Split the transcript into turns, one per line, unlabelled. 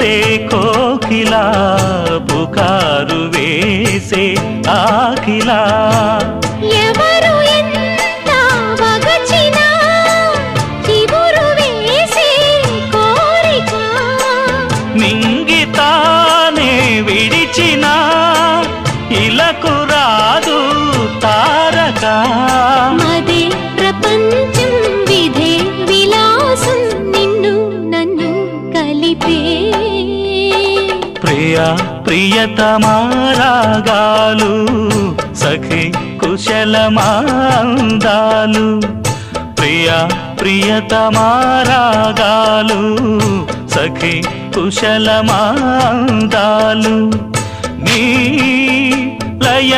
చేసే కోకిలా పుకారు వేసే ఆకిలా
ఎవరు ఎంత వగచినా చివురు వేసే కోరిక
నింగితానే విడిచిన ఇలకు రాదు తారక
మదే ప్రపంచం విధే విలాసం నిన్ను నన్ను కలిపే
ప్రియా ప్రియతమారాగాలు సఖి కుశలమాందాలు ప్రియా ప్రియతమారాగాలు సఖి కుశలమాందాలు నీ లయ